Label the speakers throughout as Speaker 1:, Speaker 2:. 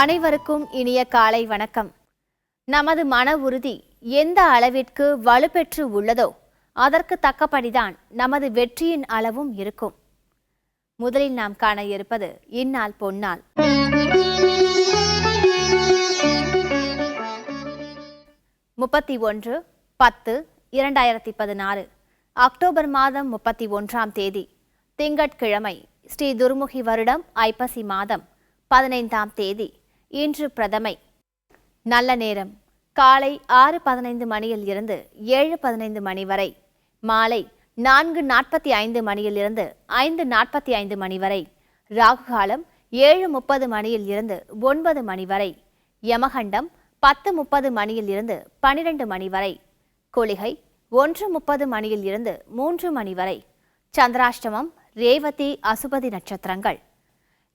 Speaker 1: அனைவருக்கும் இனிய காலை வணக்கம். நமது மன உறுதி எந்த அளவிற்கு வலுப்பெற்று உள்ளதோ அதற்கு தக்கபடிதான் நமது வெற்றியின் அளவும் இருக்கும். முதலில் நாம் காண இருப்பது இந்நாள் பொன்னாள். 31/10/2016 அக்டோபர் மாதம் 31ஆம் தேதி திங்கட்கிழமை, ஸ்ரீ துர்முகி வருடம் ஐப்பசி மாதம் 15ஆம் தேதி. இன்று பிரதமை. நல்ல நேரம் காலை 6:15 மணியில் இருந்து 7:15 மணி வரை, மாலை 4:45 மணியில் இருந்து 5:45 மணி வரை, ராகு காலம் 7:30 மணியில் இருந்து 9 மணி வரை, யமகண்டம் 10:30 மணியில் இருந்து 12 மணி வரை, குளிகை 1:30 மணியில் இருந்து 3 மணி வரை, சந்திராஷ்டமம், ரேவதி, அசுபதி நட்சத்திரங்கள்.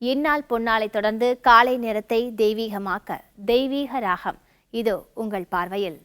Speaker 1: இந்நாள் பொன்னாளை தொடர்ந்து காலை நேரத்தை தெய்வீகமாக்க தெய்வீக ராகம் இது உங்கள் பார்வையில்.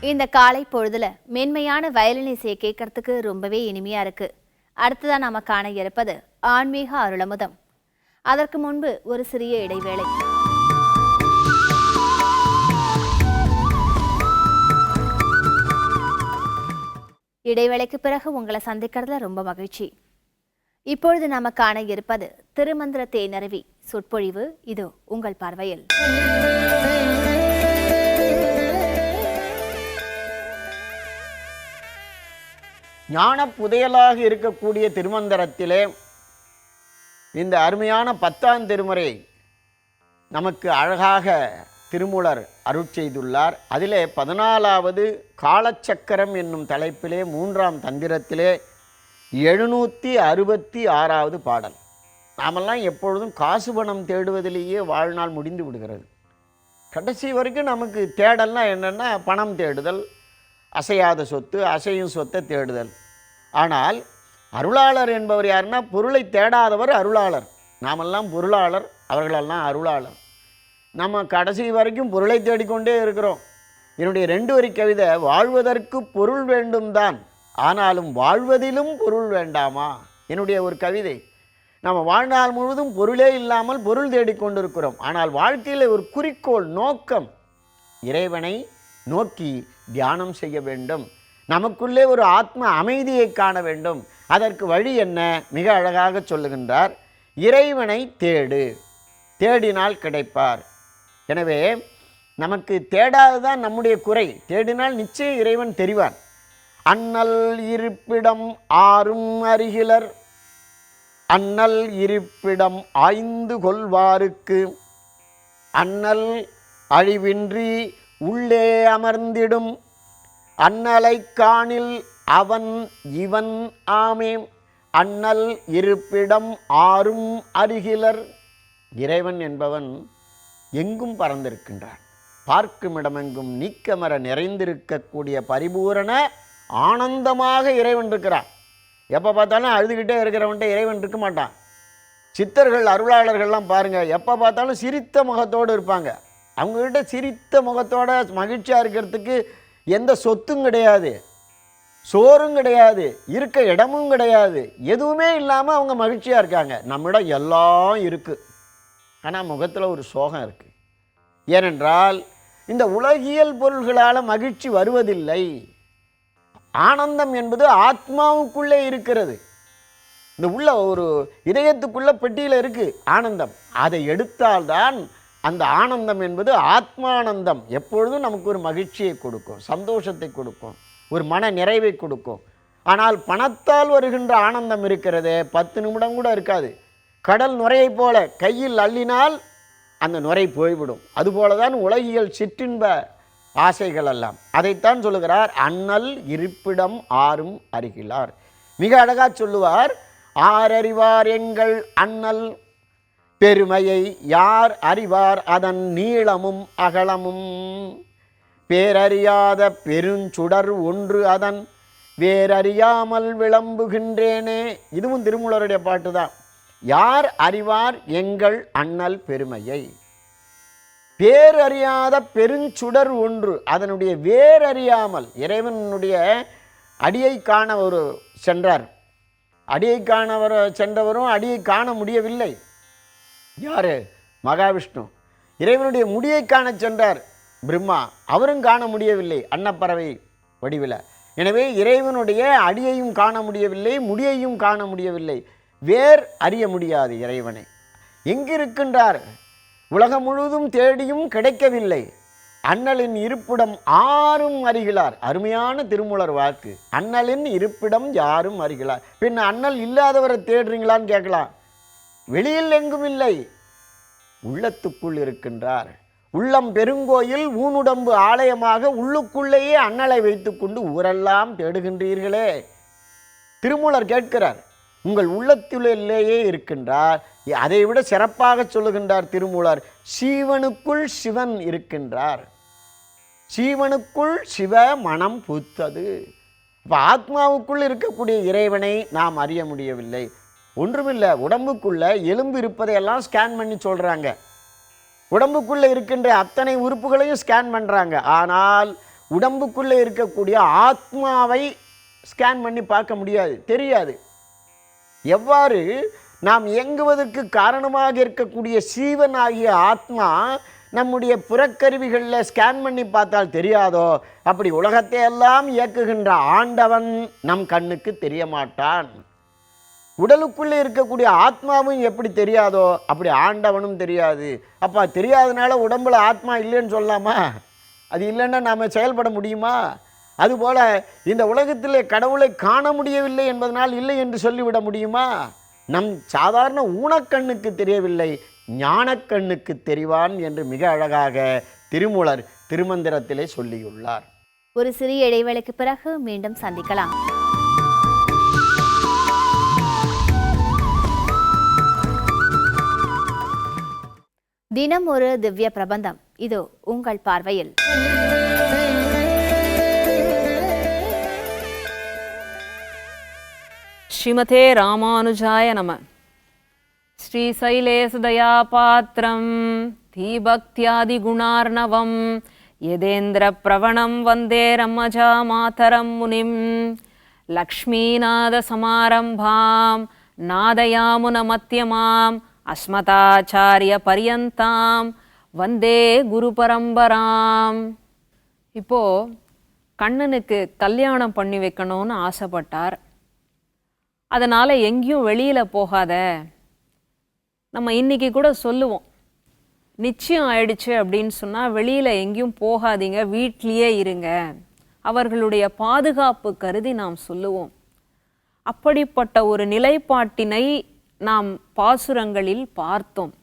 Speaker 1: இந்த காலை பொழுதுல மென்மையான வயலின் இசையை கேட்கறதுக்கு ரொம்பவே இனிமையா இருக்கு. அடுத்ததான் நாம காண இருப்பது ஆன்மீக அருளமுதம். அதற்கு முன்பு ஒரு சிறிய இடைவேளை. இடைவேளைக்கு பிறகு உங்களை சந்திக்கிறதுல ரொம்ப மகிழ்ச்சி. இப்பொழுது நாம காண இருப்பது திருமந்திர தேனருவி சொற்பொழிவு. இது உங்கள் பார்வையில்.
Speaker 2: ஞான புதையலாக இருக்கக்கூடிய திருமந்திரத்திலே இந்த அருமையான 10ஆம் திருமுறை நமக்கு அழகாக திருமூலர் அருட்செய்துள்ளார். அதிலே 14வது காலச்சக்கரம் என்னும் தலைப்பிலே 3ஆம் தந்திரத்திலே 766வது பாடல். நாமெல்லாம் எப்பொழுதும் காசு பணம் தேடுவதிலேயே வாழ்நாள் முடிந்து விடுகிறது. கடைசி வரைக்கும் நமக்கு தேடல்னால் என்னென்னா பணம் தேடுதல், அசையாத சொத்து, அசையும் சொத்தை தேடுதல். ஆனால் அருளாளர் என்பவர் யாருன்னா பொருளை தேடாதவர் அருளாளர். நாமெல்லாம் பொருளாளர், அவர்களெல்லாம் அருளாளர். நம்ம கடைசி வரைக்கும் பொருளை தேடிக்கொண்டே இருக்கிறோம். என்னுடைய 2 வரி கவிதை, வாழ்வதற்கு பொருள் வேண்டும் தான், ஆனாலும் வாழ்வதிலும் பொருள் வேண்டாமா, என்னுடைய ஒரு கவிதை. நம்ம வாழ்நாள் முழுவதும் பொருளே இல்லாமல் பொருள் தேடிக்கொண்டிருக்கிறோம். ஆனால் வாழ்க்கையில் ஒரு குறிக்கோள், நோக்கம், இறைவனை நோக்கி தியானம் செய்ய வேண்டும். நமக்குள்ளே ஒரு ஆத்ம அமைதியை காண வேண்டும். அதற்கு வழி என்ன? மிக அழகாக சொல்லுகின்றார். இறைவனை தேடு, தேடினால் கிடைப்பார். எனவே நமக்கு தேடாததான் நம்முடைய குறை. தேடினால் நிச்சயம் இறைவன் தெரிவான். அண்ணல் இருப்பிடம் ஆறும் அருகிலர், அண்ணல் இருப்பிடம் ஆய்ந்து கொள்வாருக்கு, அண்ணல் அழிவின்றி உள்ளே அமர்ந்திடும், அண்ணலை காணில் அவன் இவன் ஆமே, அண்ணல் இருப்பிடம் ஆறும் அருகிலர். இறைவன் என்பவன் எங்கும் பறந்திருக்கின்றான். பார்க்குமிடமெங்கும் நீக்கமர நிறைந்திருக்கக்கூடிய பரிபூரண ஆனந்தமாக இறைவன் இருக்கிறான். எப்போ பார்த்தாலும் அழுதுகிட்டே இருக்கிறவன்ட்ட இறைவன் இருக்க மாட்டான். சித்தர்கள், அருளாளர்கள்லாம் பாருங்கள், எப்போ பார்த்தாலும் சிரித்த முகத்தோடு இருப்பாங்க. அவங்ககிட்ட சிரித்த முகத்தோட மகிழ்ச்சியாக இருக்கிறதுக்கு எந்த சொத்தும் கிடையாது, சோறும் கிடையாது, இருக்க இடமும் கிடையாது, எதுவுமே இல்லாமல் அவங்க மகிழ்ச்சியாக இருக்காங்க. நம்மிடம் எல்லாம் இருக்குது, ஆனால் முகத்தில் ஒரு சோகம் இருக்குது. ஏனென்றால் இந்த உலகியல் பொருள்களால் மகிழ்ச்சி வருவதில்லை. ஆனந்தம் என்பது ஆத்மாவுக்குள்ளே இருக்கிறது. இந்த உள்ள ஒரு இதயத்துக்குள்ள பெட்டியில் இருக்குது ஆனந்தம். அதை எடுத்தால்தான் அந்த ஆனந்தம் என்பது ஆத்மானந்தம். எப்பொழுதும் நமக்கு ஒரு மகிழ்ச்சியை கொடுக்கும், சந்தோஷத்தை கொடுக்கும், ஒரு மன நிறைவை கொடுக்கும். ஆனால் பணத்தால் வருகின்ற ஆனந்தம் இருக்கிறதே, 10 நிமிடம் கூட இருக்காது. கடல் நுரையை போல கையில் அள்ளினால் அந்த நுரை போய்விடும். அதுபோல தான் உலகியல் சிற்றின்ப ஆசைகள் எல்லாம். அதைத்தான் சொல்லுகிறார், அண்ணல் இருப்பிடம் ஆறும் அருகிலார். மிக அழகாக சொல்லுவார், ஆரறிவார் எங்கள் அண்ணல் பெருமையை யார் அறிவார் அதன் நீளமும் அகலமும், பேரறியாத பெருஞ்சுடர் ஒன்று அதன் வேறறியாமல் விளம்புகின்றேனே. இதுவும் திருமூலருடைய பாட்டு தான். யார் அறிவார் எங்கள் அண்ணல் பெருமையை, பேரறியாத பெருஞ்சுடர் ஒன்று அதனுடைய வேறறியாமல். இறைவனுடைய அடியை காண ஒரு சென்றார், அடியை காணவர் சென்றவரும் அடியை காண முடியவில்லை. யார்? மகாவிஷ்ணு. இறைவனுடைய முடியை காண சென்றார் பிரம்மா, அவரும் காண முடியவில்லை அன்னப்பறவை வடிவில். எனவே இறைவனுடைய அடியையும் காண முடியவில்லை, முடியையும் காண முடியவில்லை, வேர் அறிய முடியாது இறைவனை. எங்கிருக்கின்றார்? உலகம் முழுவதும் தேடியும் கிடைக்கவில்லை. அண்ணலின் இருப்பிடம் ஆறும் அறிகிறார். அருமையான திருமூலர் வாக்கு. அண்ணலின் இருப்பிடம் யாரும் அறிகிறார். பின் அண்ணல் இல்லாதவரை தேடுறீங்களான்னு கேட்கலாம். வெளியில் எங்கும் இல்லை, உள்ளத்துக்குள் இருக்கின்றார். உள்ளம் பெருங்கோயில் ஊனுடம்பு ஆலயமாக உள்ளுக்குள்ளேயே அண்ணலை வைத்துக்கொண்டு ஊரெல்லாம் தேடுகின்றீர்களே. திருமூலர் கேட்கிறார், உங்கள் உள்ளத்திலேயே இருக்கின்றார். அதை விட சிறப்பாக சொல்லுகின்றார் திருமூலர், சீவனுக்குள் சிவன் இருக்கின்றார். சீவனுக்குள் சிவ மனம் பூத்தது. இப்போ ஆத்மாவுக்குள் இருக்கக்கூடிய இறைவனை நாம் அறிய முடியவில்லை. ஒன்றுமில்லை, உடம்புக்குள்ளே எலும்பு இருப்பதையெல்லாம் ஸ்கேன் பண்ணி சொல்கிறாங்க. உடம்புக்குள்ளே இருக்கின்ற அத்தனை உறுப்புகளையும் ஸ்கேன் பண்ணுறாங்க. ஆனால் உடம்புக்குள்ளே இருக்கக்கூடிய ஆத்மாவை ஸ்கேன் பண்ணி பார்க்க முடியாது, தெரியாது. எவ்வாறு நாம் இயங்குவதற்கு காரணமாக இருக்கக்கூடிய சீவன் ஆகிய ஆத்மா நம்முடைய புறக்கருவிகளில் ஸ்கேன் பண்ணி பார்த்தால் தெரியாதோ, அப்படி உலகத்தை எல்லாம் இயக்குகின்ற ஆண்டவன் நம் கண்ணுக்கு தெரிய மாட்டான். உடலுக்குள்ளே இருக்கக்கூடிய ஆத்மாவும் எப்படி தெரியாதோ அப்படி ஆண்டவனும் தெரியாது. அப்போ தெரியாதனால உடம்புல ஆத்மா இல்லைன்னு சொல்லலாமா? அது இல்லைன்னா நாம் செயல்பட முடியுமா? அதுபோல் இந்த உலகத்திலே கடவுளை காண முடியவில்லை என்பதனால் இல்லை என்று சொல்லிவிட முடியுமா? நம் சாதாரண ஊனக்கண்ணுக்கு தெரியவில்லை, ஞானக்கண்ணுக்கு தெரிவான் என்று மிக அழகாக திருமூலர் திருமந்திரத்திலே சொல்லியுள்ளார்.
Speaker 1: ஒரு சிறிய இடைவேளைக்கு பிறகு மீண்டும் சந்திக்கலாம். தினம் ஒரு திவ்ய பிரபந்தம், இது உங்கள் பார்வையில்.
Speaker 3: ஸ்ரீமதே ராமானுஜாய நம. ஸ்ரீசைலேசதயாபாத்திரம் தீபக்தியாதிகுணார்ணவம் யதேந்திர பிரவணம் வந்தே ரம்மஜா மாதரம் முனிம் லக்ஷ்மீநாத சமாரம்பாம் நாதயாமுன மத்தியமாம் அஸ்மதாச்சாரிய பரியந்தாம் வந்தே குரு பரம்பராம். இப்போ கண்ணனுக்கு கல்யாணம் பண்ணி வைக்கணும்னு ஆசைப்பட்டார். அதனால் எங்கேயும் வெளியில் போகாத. நம்ம இன்றைக்கி கூட சொல்லுவோம், நிச்சயம் ஆயிடுச்சு அப்படின்னு சொன்னால் வெளியில் எங்கேயும் போகாதீங்க, வீட்லேயே இருங்க, அவர்களுடைய பாதுகாப்பு கருதி நாம் சொல்லுவோம். அப்படிப்பட்ட ஒரு நிலைப்பாட்டினை நாம் பாசுரங்களில் பார்த்தோம்.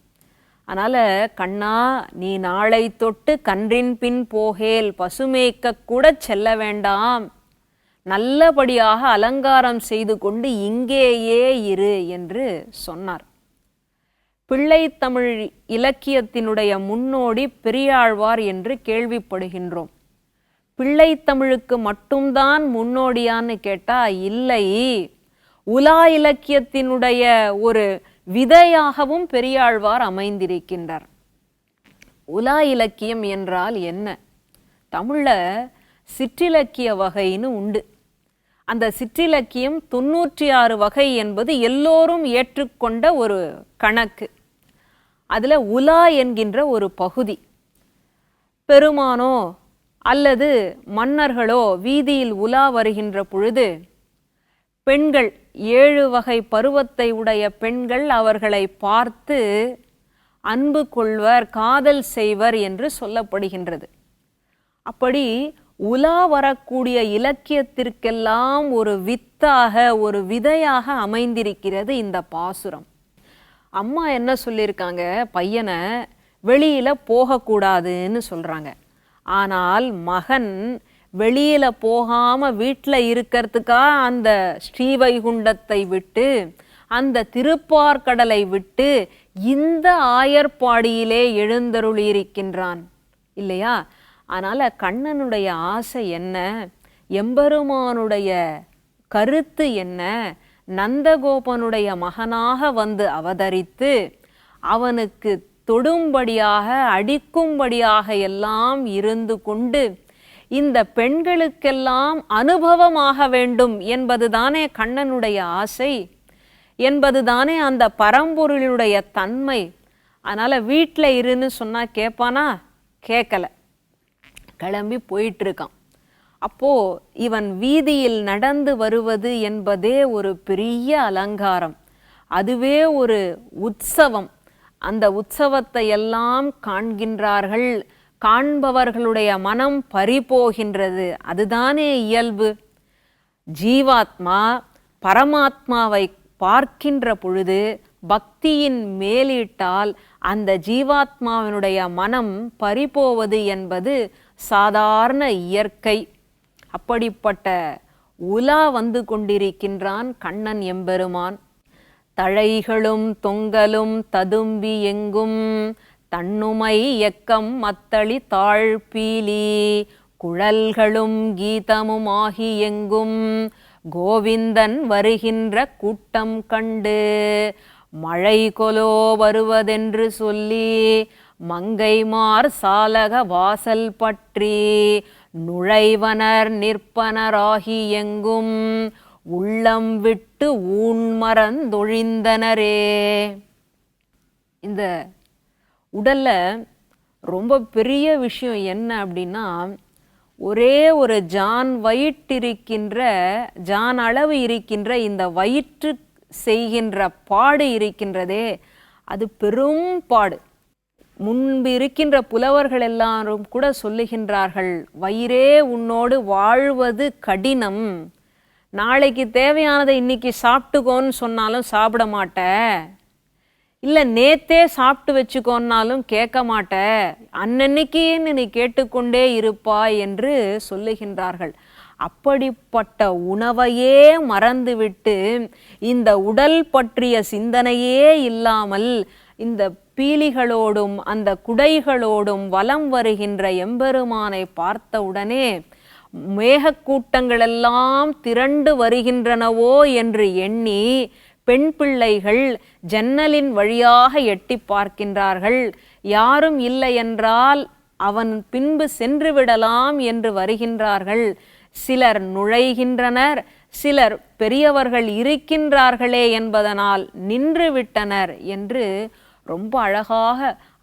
Speaker 3: அதனால் கண்ணா, நீ நாளை தொட்டு கன்றின் பின் போகேல், பசுமேய்க்க கூட செல்ல வேண்டாம், நல்லபடியாக அலங்காரம் செய்து கொண்டு இங்கேயே இரு என்று சொன்னார். பிள்ளைத்தமிழ் இலக்கியத்தினுடைய முன்னோடி பெரியாழ்வார் என்று கேள்விப்படுகின்றோம். பிள்ளைத்தமிழுக்கு மட்டும்தான் முன்னோடியான்னு கேட்டால் இல்லை, உலா இலக்கியத்தினுடைய ஒரு விதையாகவும் பெரியாழ்வார் அமைந்திருக்கின்றார். உலா இலக்கியம் என்றால் என்ன? தமிழில் சிற்றிலக்கிய வகைன்னு உண்டு. அந்த சிற்றிலக்கியம் 96 வகை என்பது எல்லோரும் ஏற்றுக்கொண்ட ஒரு கணக்கு. அதில் உலா என்கின்ற ஒரு பகுதி. பெருமானோ அல்லது மன்னர்களோ வீதியில் உலா வருகின்ற பொழுது பெண்கள் 7 வகை பருவத்தை உடைய பெண்கள் அவர்களை பார்த்து அன்பு கொள்வர், காதல் செய்வர் என்று சொல்லப்படுகின்றது. அப்படி உலா வரக்கூடிய இலக்கியத்திற்கெல்லாம் ஒரு வித்தாக, ஒரு விதையாக அமைந்திருக்கிறது இந்த பாசுரம். அம்மா என்ன சொல்லியிருக்காங்க, பையனை வெளியில் போகக்கூடாதுன்னு சொல்கிறாங்க. ஆனால் மகன் வெளியில் போகாமல் வீட்டில் இருக்கிறதுக்காக அந்த ஸ்ரீவைகுண்டத்தை விட்டு, அந்த திருப்பார்கடலை விட்டு இந்த ஆயர்பாடியிலே எழுந்தருளியிருக்கின்றான் இல்லையா? அதனால் கண்ணனுடைய ஆசை என்ன, எம்பெருமானுடைய கருத்து என்ன, நந்தகோபனுடைய மகனாக வந்து அவதரித்து அவனுக்கு தொடும்படியாக அடிக்கும்படியாக எல்லாம் இருந்து கொண்டு இந்த பெண்களுக்கெல்லாம் அனுபவமாக வேண்டும் என்பதுதானே கண்ணனுடைய ஆசை, என்பதுதானே அந்த பரம்பொருளுடைய தன்மை. அதனால் வீட்டில் இருன்னு சொன்னால் கேட்பானா? கேட்கலை, கிளம்பி போயிட்டுருக்கான். அப்போது இவன் வீதியில் நடந்து வருவது என்பதே ஒரு பெரிய அலங்காரம், அதுவே ஒரு உற்சவம். அந்த உற்சவத்தை எல்லாம் காண்கின்றார்கள், காண்பவர்களுடைய மனம் பறிபோகின்றது. அதுதானே இயல்பு. ஜீவாத்மா பரமாத்மாவை பார்க்கின்ற பொழுது பக்தியின் மேலிட்டால் அந்த ஜீவாத்மாவினுடைய மனம் பறிபோவது என்பது சாதாரண இயற்கை. அப்படிப்பட்ட உலா வந்து கொண்டிருக்கின்றான் கண்ணன் எம்பெருமான். தழைகளும் தொங்கலும் ததும்பி எங்கும் தன்னுமை எக்கம் மத்தளி தாழ்பீலி குழல்களும் கீதமும் ஆகி எங்கும் கோவிந்தன் வருகின்ற கூட்டம் கண்டு மழை கொலோ வருவதென்று சொல்லி மங்கைமார் சாலக வாசல் பற்றி நுழைவனர் நிற்பனராகி எங்கும் உள்ளம் விட்டு ஊன்மறந்தொழிந்தனரே. இந்த உடல்ல ரொம்ப பெரிய விஷயம் என்ன அப்படின்னா, ஒரே ஒரு ஜான் அளவு இருக்கின்ற இந்த வயிற்று செய்கின்ற பாடு இருக்கின்றதே, அது பெரும் பாடு. முன்பு இருக்கின்ற புலவர்கள் எல்லாரும் கூட சொல்லுகின்றார்கள், வயிறே உன்னோடு வாழ்வது கடினம், நாளைக்கு தேவையானதை இன்னைக்கு சாப்பிட்டுக்கோன்னு சொன்னாலும் சாப்பிட மாட்ட, இல்லை நேத்தே சாப்பிட்டு வச்சுக்கோன்னாலும் கேட்க மாட்ட, அன்னன்னைக்குன்னு நீ கேட்டுக்கொண்டே இருப்பாய் என்று சொல்லுகின்றார்கள். அப்படிப்பட்ட உணவையே மறந்துவிட்டு இந்த உடல் பற்றிய சிந்தனையே இல்லாமல் இந்த பீலிகளோடும் அந்த குடைகளோடும் வலம் வருகின்ற எம்பெருமானை பார்த்தவுடனே மேகக்கூட்டங்களெல்லாம் திரண்டு வருகின்றனவோ என்று எண்ணி பெண் பிள்ளைகள் ஜன்னலின் வழியாக எட்டி பார்க்கின்றார்கள். யாரும் இல்லை என்றால் அவன் பின்பு சென்று விடலாம் என்று வருகின்றார்கள். சிலர் நுழைகின்றனர், சிலர் பெரியவர்கள் இருக்கின்றார்களே என்பதனால் நின்று விட்டனர் என்று ரொம்ப அழகாக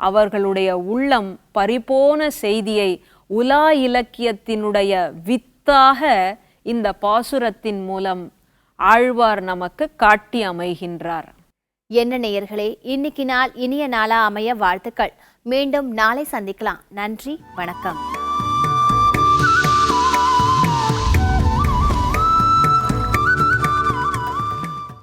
Speaker 3: அவர்களுடைய உள்ளம் பறிபோன செய்தியை உலா இலக்கியத்தினுடைய வித்தாக இந்த பாசுரத்தின் மூலம் ஆழ்வார் நமக்கு காட்டி அமைகின்றார்.
Speaker 1: என்ன நேயர்களே, இன்னைக்கு நாள் இனிய நாளா அமைய வாழ்த்துக்கள். மீண்டும் நாளை சந்திக்கலாம். நன்றி, வணக்கம்.